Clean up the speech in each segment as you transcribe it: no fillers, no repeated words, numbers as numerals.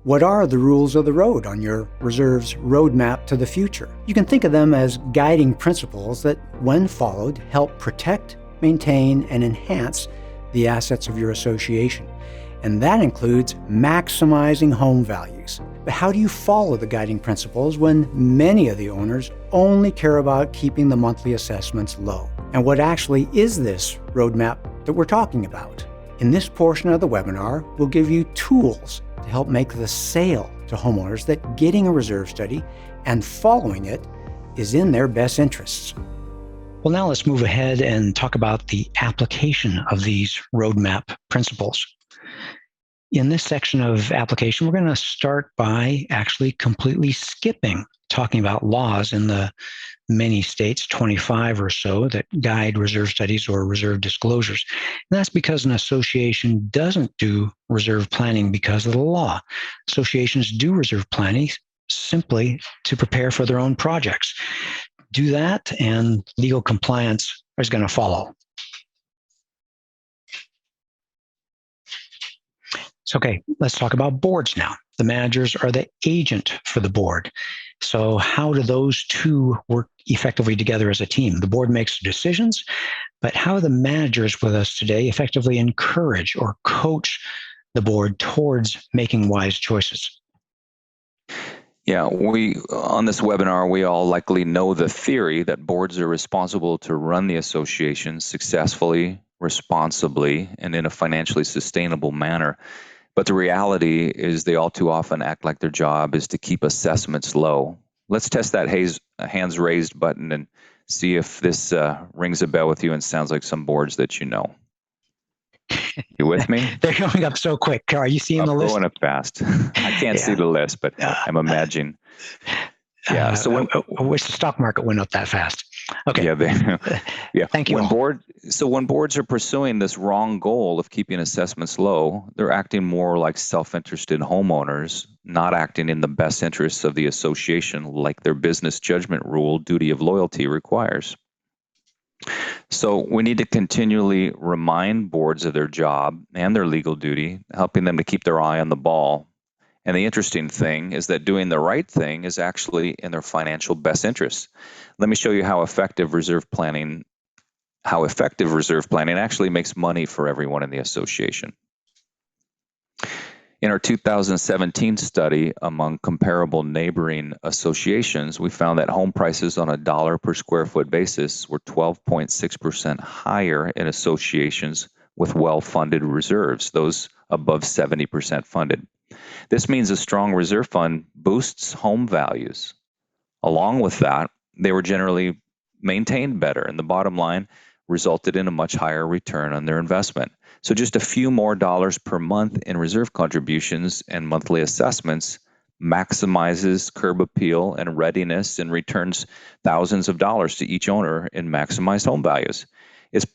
What are the rules of the road on your reserve's roadmap to the future? You can think of them as guiding principles that, when followed, help protect, maintain, and enhance the assets of your association. And that includes maximizing home values. But how do you follow the guiding principles when many of the owners only care about keeping the monthly assessments low? And what actually is this roadmap that we're talking about? In this portion of the webinar, we'll give you tools to help make the sale to homeowners that getting a reserve study and following it is in their best interests. Well, now let's move ahead and talk about the application of these roadmap principles. In this section of application, we're going to start by actually completely skipping talking about laws in the many states, 25 or so, that guide reserve studies or reserve disclosures. And that's because an association doesn't do reserve planning because of the law. Associations do reserve planning simply to prepare for their own projects. Do that, and legal compliance is going to follow. So, okay, let's talk about boards now. The managers are the agent for the board. So how do those two work effectively together as a team? The board makes decisions, but how do the managers with us today effectively encourage or coach the board towards making wise choices? Yeah, on this webinar, we all likely know the theory that boards are responsible to run the association successfully, responsibly, and in a financially sustainable manner. But the reality is they all too often act like their job is to keep assessments low. Let's test that hands raised button and see if this rings a bell with you and sounds like some boards that you know. You with me? They're going up so quick. Are you seeing the list? Going up fast. I can't see the list, but I'm imagining. Yeah. So I wish the stock market went up that fast. Okay. Yeah. Thank you. When boards are pursuing this wrong goal of keeping assessments low, they're acting more like self-interested homeowners, not acting in the best interests of the association, like their business judgment rule, duty of loyalty requires. So we need to continually remind boards of their job and their legal duty, helping them to keep their eye on the ball. And the interesting thing is that doing the right thing is actually in their financial best interests. Let me show you how effective reserve planning actually makes money for everyone in the association. In our 2017 study among comparable neighboring associations, we found that home prices on a dollar per square foot basis were 12.6% higher in associations with well-funded reserves, those above 70% funded. This means a strong reserve fund boosts home values. Along with that, they were generally maintained better, and the bottom line resulted in a much higher return on their investment. So just a few more dollars per month in reserve contributions and monthly assessments maximizes curb appeal and readiness and returns thousands of dollars to each owner in maximized home values. It's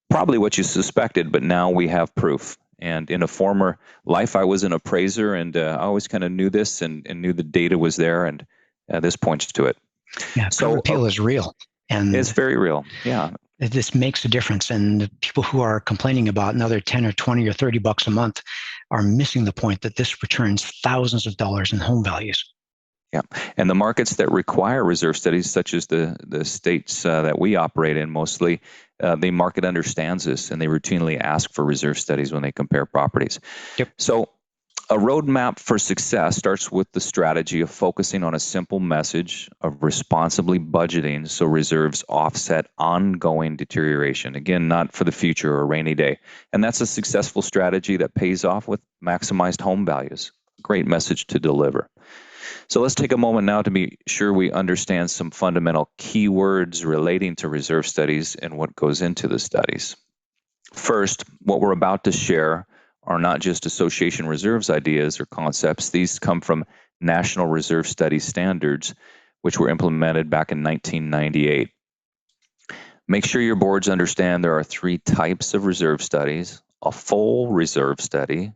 probably what you suspected, but now we have proof. And in a former life, I was an appraiser, and I always kind of knew this and knew the data was there, and this points to it. Yeah, curb appeal is real. And it's very real, yeah. This makes a difference, and people who are complaining about another 10 or 20 or 30 bucks a month are missing the point that this returns thousands of dollars in home values. Yeah, and the markets that require reserve studies, such as the states that we operate in mostly, the market understands this, and they routinely ask for reserve studies when they compare properties. Yep. So a roadmap for success starts with the strategy of focusing on a simple message of responsibly budgeting so reserves offset ongoing deterioration. Again, not for the future or a rainy day. And that's a successful strategy that pays off with maximized home values. Great message to deliver. So let's take a moment now to be sure we understand some fundamental keywords relating to reserve studies and what goes into the studies. First, what we're about to share are not just association reserves ideas or concepts. These come from National Reserve Study Standards, which were implemented back in 1998. Make sure your boards understand there are 3 types of reserve studies: a full reserve study,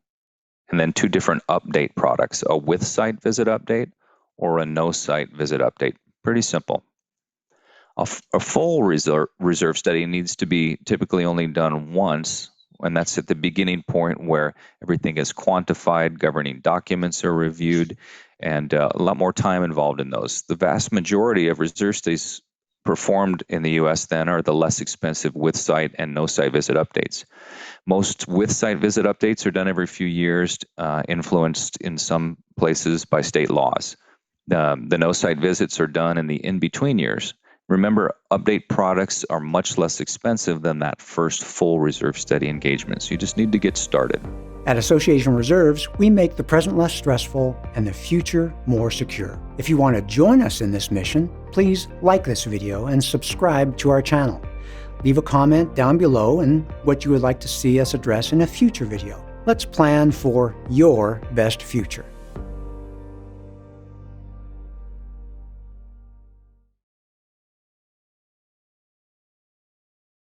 and then 2 different update products, a with site visit update or a no site visit update. Pretty simple. A full reserve study needs to be typically only done once, And that's at the beginning point where everything is quantified, governing documents are reviewed, and a lot more time involved in those. The vast majority of reserve studies performed in the U.S. then are the less expensive with site and no site visit updates. Most with site visit updates are done every few years, influenced in some places by state laws. The no site visits are done in the in-between years. Remember, update products are much less expensive than that first full reserve study engagement, so you just need to get started. At Association Reserves, we make the present less stressful and the future more secure. If you want to join us in this mission, please like this video and subscribe to our channel. Leave a comment down below and what you would like to see us address in a future video. Let's plan for your best future.